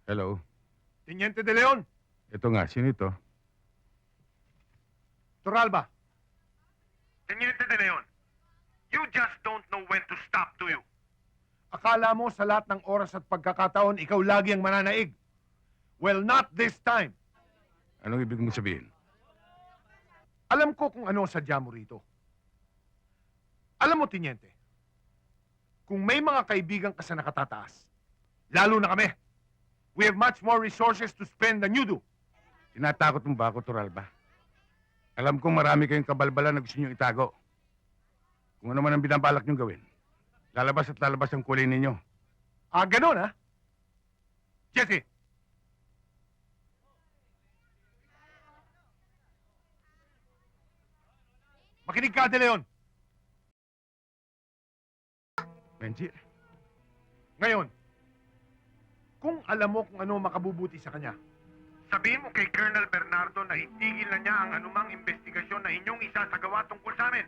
Hello? Teniente De Leon, Ito nga, sino ito? Toralba. Teniente De Leon, you just don't know when to stop, do you? Akala mo sa lahat ng oras at pagkakataon, ikaw lagi ang mananaig. Well, not this time. Anong ibig mong sabihin? Alam ko kung ano ang sadya mo rito. Alam mo, Teniente, kung may mga kaibigan ka sa nakatataas, lalo na kami, we have much more resources to spend than you do. Tinatakot mo ba ako, Toralba? Alam kong marami kayong kabalbalan na gusto niyong itago. Kung ano man ang binabalak niyong gawin, lalabas at lalabas ang kulay ninyo. Ah, ganun, ha? Jesse! Makinig ka, De Leon. Benji, Ngayon, kung alam mo kung ano makabubuti sa kanya, Sabihin mo kay Colonel Bernardo na itigil na niya ang anumang investigasyon na inyong isasagawa tungkol sa amin.